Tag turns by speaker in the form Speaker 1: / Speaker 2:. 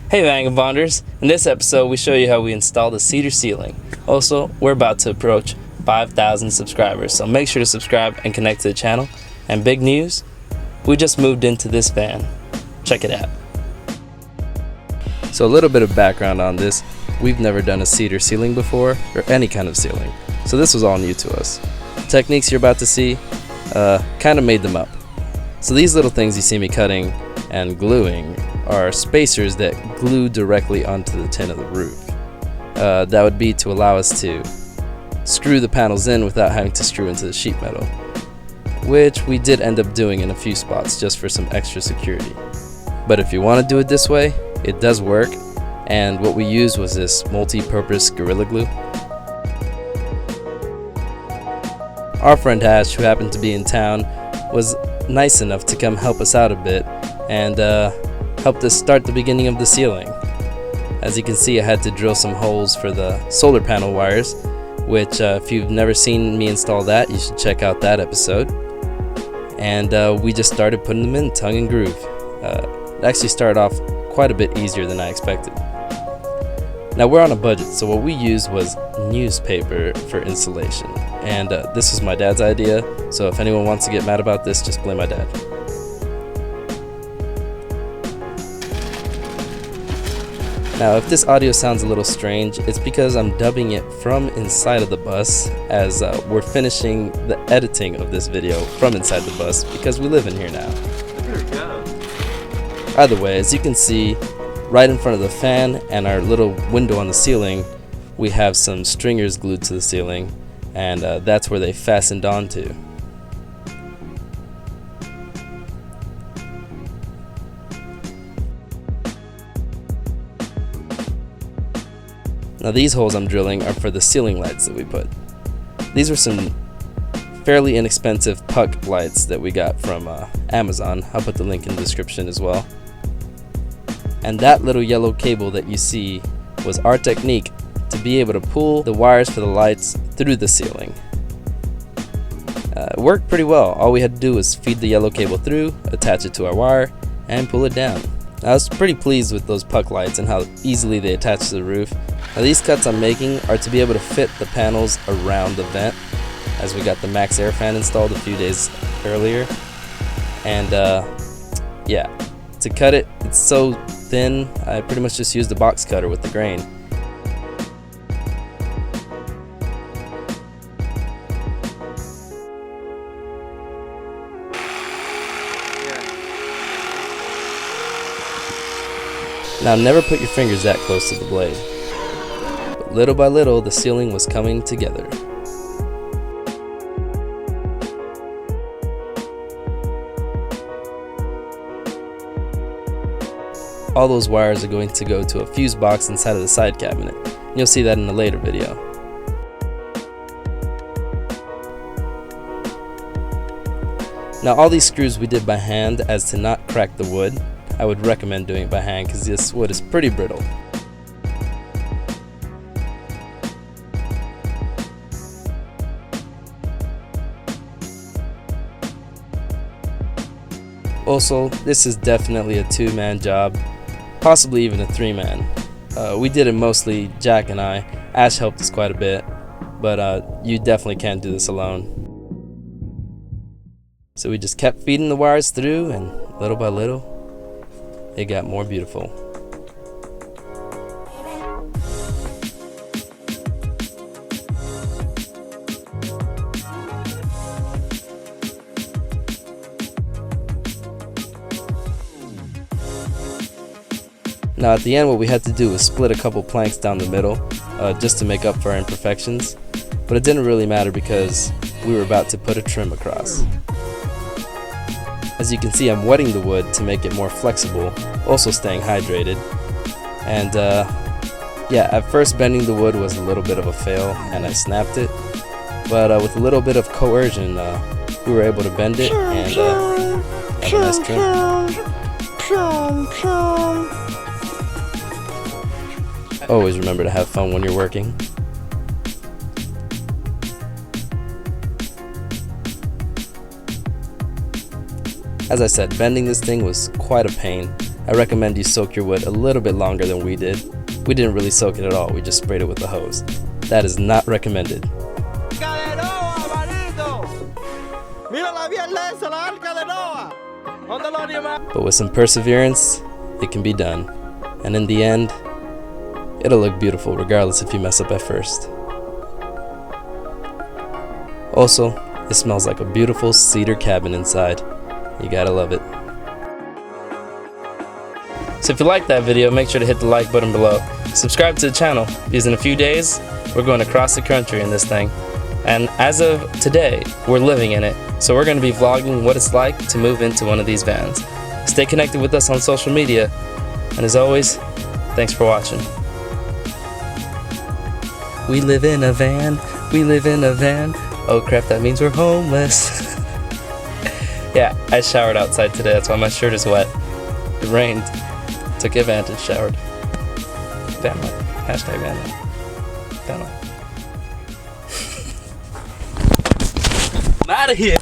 Speaker 1: Hey Vangabonders, in this episode we show you how we installed a cedar ceiling. Also, we're about to approach 5,000 subscribers, so make sure to subscribe and connect to the channel. And big news, we just moved into this van. Check it out. So a little bit of background on this, we've never done a cedar ceiling before, or any kind of ceiling, so this was all new to us. The techniques you're about to see, kind of made them up. So these little things you see me cutting and gluing are spacers that glue directly onto the tin of the roof. That would be to allow us to screw the panels in without having to screw into the sheet metal, which we did end up doing in a few spots just for some extra security. But if you want to do it this way, it does work, and what we used was this multi-purpose Gorilla Glue. Our friend Ash, who happened to be in town, was nice enough to come help us out a bit and helped us start the beginning of the ceiling. As you can see, I had to drill some holes for the solar panel wires, which if you've never seen me install that, you should check out that episode. And we just started putting them in tongue and groove. It actually started off quite a bit easier than I expected. Now we're on a budget, so what we used was newspaper for insulation. And this was my dad's idea, so if anyone wants to get mad about this, just blame my dad. Now if this audio sounds a little strange, it's because I'm dubbing it from inside of the bus, as we're finishing the editing of this video from inside the bus because we live in here now.
Speaker 2: There we go.
Speaker 1: Either way, as you can see, right in front of the fan and our little window on the ceiling, we have some stringers glued to the ceiling, and that's where they fastened onto. Now these holes I'm drilling are for the ceiling lights that we put. These are some fairly inexpensive puck lights that we got from Amazon. I'll put the link in the description as well. And that little yellow cable that you see was our technique to be able to pull the wires for the lights through the ceiling. It worked pretty well. All we had to do was feed the yellow cable through, attach it to our wire, and pull it down. I was pretty pleased with those puck lights and how easily they attach to the roof. Now these cuts I'm making are to be able to fit the panels around the vent, as we got the max air fan installed a few days earlier. And yeah, to cut it, it's so thin, I pretty much just used a box cutter with the grain. Now never put your fingers that close to the blade. But little by little, the ceiling was coming together. All those wires are going to go to a fuse box inside of the side cabinet. You'll see that in a later video. Now all these screws we did by hand as to not crack the wood. I would recommend doing it by hand because this wood is pretty brittle. Also, this is definitely a two-man job, possibly even a three-man. We did it mostly Jack and I. Ash helped us quite a bit, but you definitely can't do this alone. So we just kept feeding the wires through, and little by little, it got more beautiful. Now at the end, what we had to do was split a couple planks down the middle just to make up for our imperfections, but it didn't really matter because we were about to put a trim across. As you can see, I'm wetting the wood to make it more flexible, also staying hydrated. And yeah, at first bending the wood was a little bit of a fail and I snapped it, but with a little bit of coercion we were able to bend it and have a nice trim. Always remember to have fun when you're working. As I said, bending this thing was quite a pain. I recommend you soak your wood a little bit longer than we did. We didn't really soak it at all, we just sprayed it with the hose. That is not recommended. But with some perseverance, it can be done. And in the end, it'll look beautiful regardless if you mess up at first. Also, it smells like a beautiful cedar cabin inside. You gotta love it. So if you liked that video, make sure to hit the like button below. Subscribe to the channel, because in a few days, we're going across the country in this thing. And as of today, we're living in it. So we're going to be vlogging what it's like to move into one of these vans. Stay connected with us on social media. And as always, thanks for watching. We live in a van, we live in a van. Oh crap, that means we're homeless. Yeah, I showered outside today, that's why my shirt is wet. It rained. Took advantage, showered. VanLife. Hashtag VanLife. VanLife. I'm out of here.